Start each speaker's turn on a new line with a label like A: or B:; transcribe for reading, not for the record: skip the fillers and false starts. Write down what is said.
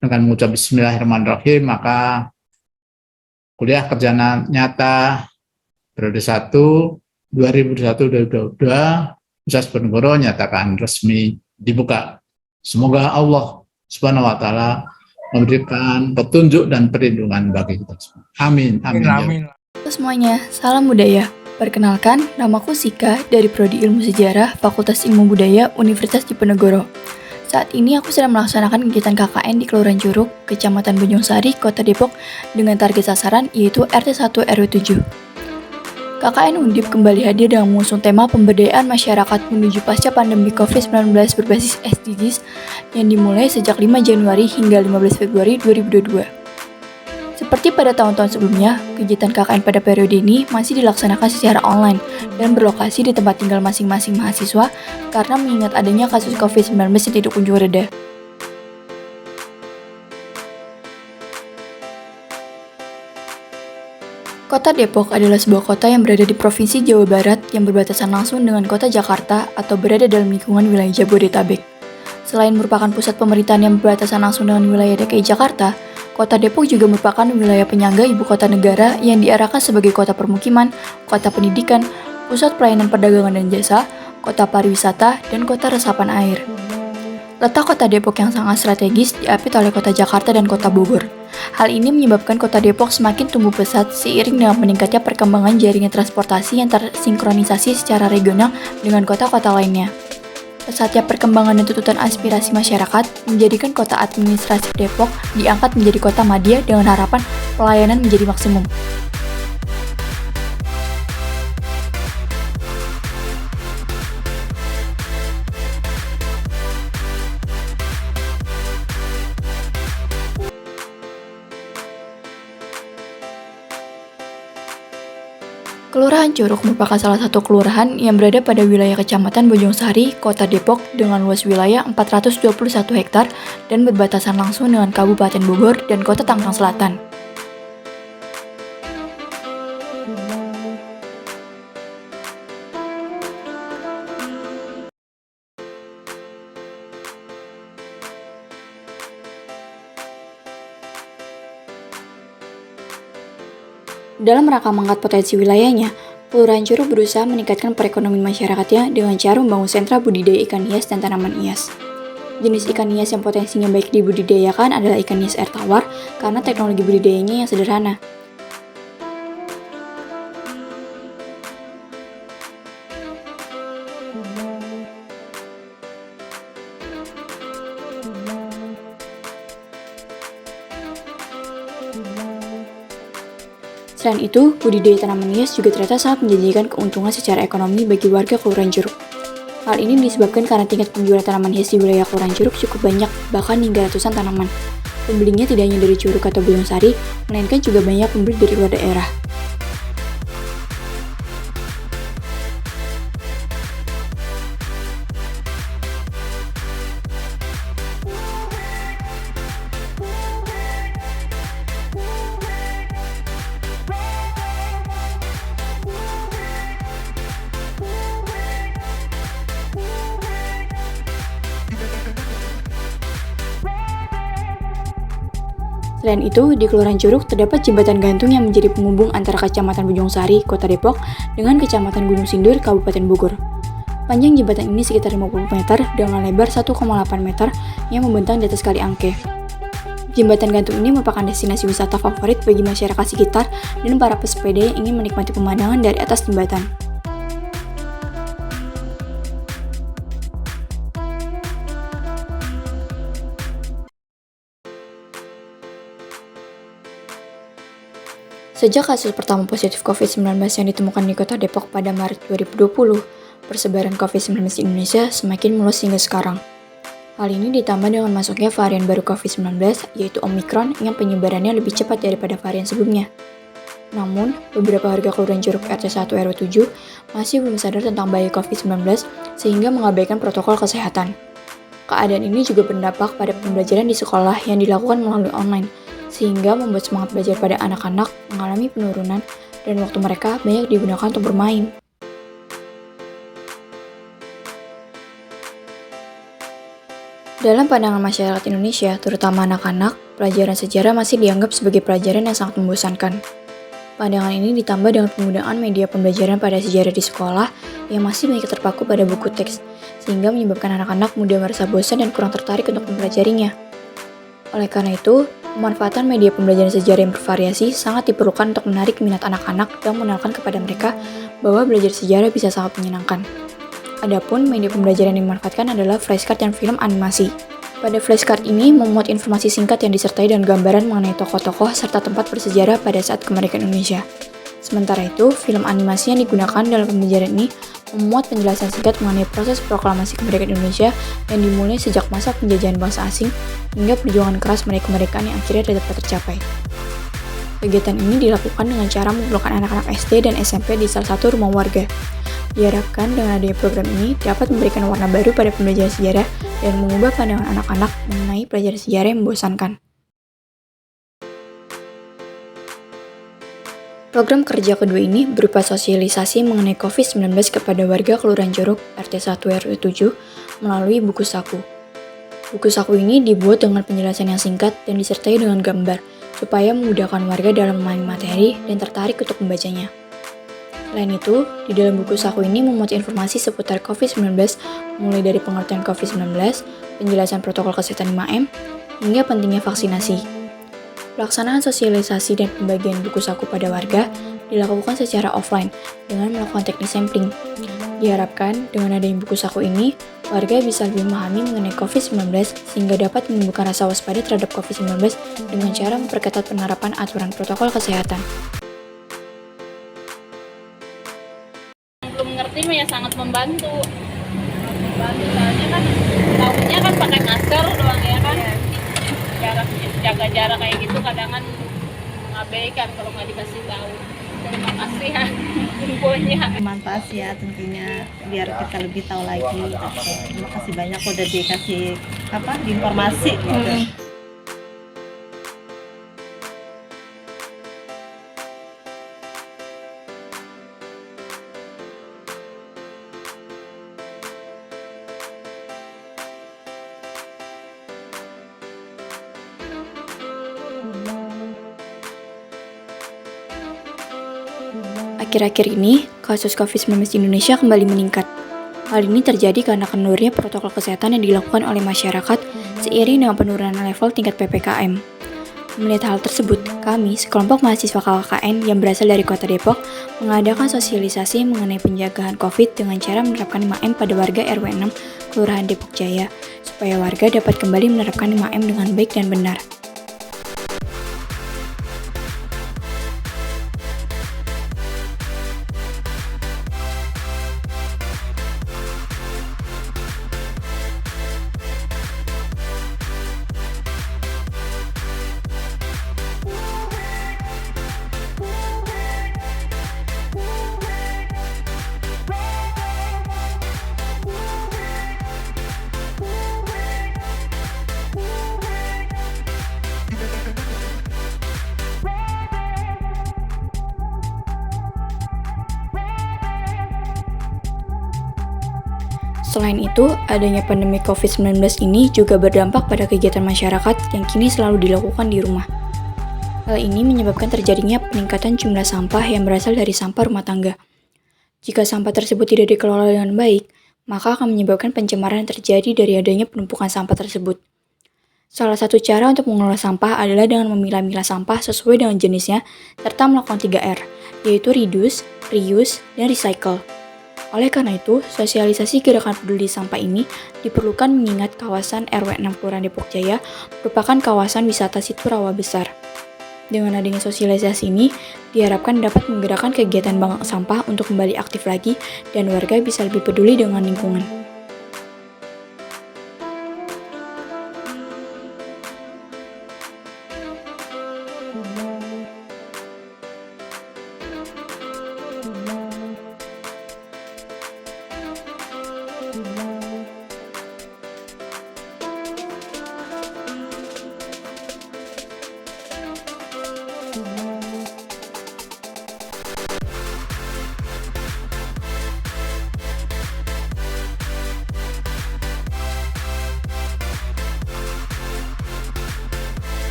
A: dengan mengucap Bismillahirrahmanirrahim, maka kuliah kerja nyata periode 1 2021-2022 Universitas Diponegoro nyatakan resmi dibuka. Semoga Allah Subhanahu wa taala memberikan petunjuk dan perlindungan bagi kita semua. Amin. Amin.
B: Amin. Halo semuanya, salam budaya. Perkenalkan, namaku Sika dari Prodi Ilmu Sejarah Fakultas Ilmu Budaya Universitas Diponegoro. Saat ini aku sedang melaksanakan kegiatan KKN di Kelurahan Curug, Kecamatan Bojong-Sari, Kota Depok dengan target sasaran yaitu RT 1 RW 7. KKN Undip kembali hadir dengan mengusung tema pemberdayaan masyarakat menuju pasca pandemi COVID-19 berbasis SDGs yang dimulai sejak 5 Januari hingga 15 Februari 2022. Seperti pada tahun-tahun sebelumnya, kegiatan KKN pada periode ini masih dilaksanakan secara online dan berlokasi di tempat tinggal masing-masing mahasiswa karena mengingat adanya kasus COVID-19 yang tidak kunjung reda. Kota Depok adalah sebuah kota yang berada di Provinsi Jawa Barat yang berbatasan langsung dengan Kota Jakarta atau berada dalam lingkungan wilayah Jabodetabek. Selain merupakan pusat pemerintahan yang berbatasan langsung dengan wilayah DKI Jakarta, Kota Depok juga merupakan wilayah penyangga ibu kota negara yang diarahkan sebagai kota permukiman, kota pendidikan, pusat pelayanan perdagangan dan jasa, kota pariwisata, dan kota resapan air. Letak Kota Depok yang sangat strategis diapit oleh Kota Jakarta dan Kota Bogor. Hal ini menyebabkan Kota Depok semakin tumbuh pesat seiring dengan meningkatnya perkembangan jaringan transportasi yang tersinkronisasi secara regional dengan kota-kota lainnya. Pesatnya perkembangan dan tuntutan aspirasi masyarakat menjadikan kota administrasi Depok diangkat menjadi kota madya dengan harapan pelayanan menjadi maksimum. Kelurahan Curug merupakan salah satu kelurahan yang berada pada wilayah Kecamatan Bojong-Sari, Kota Depok dengan luas wilayah 421 hektar dan berbatasan langsung dengan Kabupaten Bogor dan Kota Tangerang Selatan. Dalam rangka mengangkat potensi wilayahnya, Kelurahan Curug berusaha meningkatkan perekonomian masyarakatnya dengan cara membangun sentra budidaya ikan hias dan tanaman hias. Jenis ikan hias yang potensinya baik dibudidayakan adalah ikan hias air tawar karena teknologi budidayanya yang sederhana. Selain itu, budidaya tanaman hias juga ternyata sangat menjanjikan keuntungan secara ekonomi bagi warga Kelurahan Curug. Hal ini disebabkan karena tingkat penjualan tanaman hias di wilayah Kelurahan Curug cukup banyak, bahkan hingga ratusan tanaman. Pembelinya tidak hanya dari Curug atau Bojong-Sari, melainkan juga banyak pembeli dari luar daerah. Selain itu, di Kelurahan Curug terdapat jembatan gantung yang menjadi penghubung antara Kecamatan Bojong-Sari, Kota Depok, dengan Kecamatan Gunung Sindur, Kabupaten Bogor. Panjang jembatan ini sekitar 50 meter dengan lebar 1,8 meter yang membentang di atas Kali Angke. Jembatan gantung ini merupakan destinasi wisata favorit bagi masyarakat sekitar dan para pesepeda yang ingin menikmati pemandangan dari atas jembatan. Sejak kasus pertama positif COVID-19 yang ditemukan di Kota Depok pada Maret 2020, persebaran COVID-19 di Indonesia semakin meluas hingga sekarang. Hal ini ditambah dengan masuknya varian baru COVID-19, yaitu Omicron yang penyebarannya lebih cepat daripada varian sebelumnya. Namun, beberapa warga Kelurahan Curug RT 1 RW 7 masih belum sadar tentang bahaya COVID-19 sehingga mengabaikan protokol kesehatan. Keadaan ini juga berdampak pada pembelajaran di sekolah yang dilakukan melalui online, sehingga membuat semangat belajar pada anak-anak mengalami penurunan dan waktu mereka banyak digunakan untuk bermain. Dalam pandangan masyarakat Indonesia, terutama anak-anak, pelajaran sejarah masih dianggap sebagai pelajaran yang sangat membosankan. Pandangan ini ditambah dengan penggunaan media pembelajaran pada sejarah di sekolah yang masih banyak terpaku pada buku teks, sehingga menyebabkan anak-anak mudah merasa bosan dan kurang tertarik untuk mempelajarinya. Oleh karena itu, pemanfaatan media pembelajaran sejarah yang bervariasi sangat diperlukan untuk menarik minat anak-anak dan mengenalkan kepada mereka bahwa belajar sejarah bisa sangat menyenangkan. Adapun media pembelajaran yang dimanfaatkan adalah flashcard dan film animasi. Pada flashcard ini memuat informasi singkat yang disertai dengan gambaran mengenai tokoh-tokoh serta tempat bersejarah pada saat kemerdekaan Indonesia. Sementara itu, film animasi yang digunakan dalam pembelajaran ini memuat penjelasan singkat mengenai proses proklamasi kemerdekaan Indonesia yang dimulai sejak masa penjajahan bangsa asing hingga perjuangan keras meraih kemerdekaan yang akhirnya dapat tercapai. Kegiatan ini dilakukan dengan cara mengumpulkan anak-anak SD dan SMP di salah satu rumah warga. Diharapkan dengan adanya program ini dapat memberikan warna baru pada pembelajaran sejarah dan mengubah pandangan anak-anak mengenai pelajaran sejarah yang membosankan. Program kerja kedua ini berupa sosialisasi mengenai COVID-19 kepada warga Kelurahan Jorok RT 1 RW 7 melalui buku saku. Buku saku ini dibuat dengan penjelasan yang singkat dan disertai dengan gambar, supaya memudahkan warga dalam memahami materi dan tertarik untuk membacanya. Selain itu, di dalam buku saku ini memuat informasi seputar COVID-19, mulai dari pengertian COVID-19, penjelasan protokol kesehatan 5M, hingga pentingnya vaksinasi. Pelaksanaan sosialisasi dan pembagian buku saku pada warga dilakukan secara offline dengan melakukan teknik sampling. Diharapkan dengan adanya buku saku ini, warga bisa lebih memahami mengenai COVID-19 sehingga dapat menimbulkan rasa waspada terhadap COVID-19 dengan cara memperketat penerapan aturan protokol kesehatan.
C: Belum ngerti mah ya sangat membantu soalnya kan tahunya kan pakai masker doang ya kan, jaga jarak kayak gitu kadang kan mengabaikan kalau nggak dikasih tahu. Terima kasih ya infonya.
D: Bermanfaat ya tentunya biar kita lebih tahu lagi. Terima kasih banyak udah dikasih informasi gitu.
B: Akhir-akhir ini, kasus COVID-19 di Indonesia kembali meningkat. Hal ini terjadi karena kendornya protokol kesehatan yang dilakukan oleh masyarakat seiring dengan penurunan level tingkat PPKM. Melihat hal tersebut, kami, sekelompok mahasiswa KKN yang berasal dari Kota Depok, mengadakan sosialisasi mengenai penjagaan COVID dengan cara menerapkan 5M pada warga RW 6 Kelurahan Depok Jaya, supaya warga dapat kembali menerapkan 5M dengan baik dan benar. Selain itu, adanya pandemi COVID-19 ini juga berdampak pada kegiatan masyarakat yang kini selalu dilakukan di rumah. Hal ini menyebabkan terjadinya peningkatan jumlah sampah yang berasal dari sampah rumah tangga. Jika sampah tersebut tidak dikelola dengan baik, maka akan menyebabkan pencemaran yang terjadi dari adanya penumpukan sampah tersebut. Salah satu cara untuk mengelola sampah adalah dengan memilah-milah sampah sesuai dengan jenisnya serta melakukan 3R, yaitu reduce, reuse, dan recycle. Oleh karena itu, sosialisasi gerakan peduli sampah ini diperlukan mengingat kawasan RW 6 Kelurahan Depok Jaya merupakan kawasan wisata situ rawa besar. Dengan adanya sosialisasi ini, diharapkan dapat menggerakkan kegiatan bank sampah untuk kembali aktif lagi dan warga bisa lebih peduli dengan lingkungan.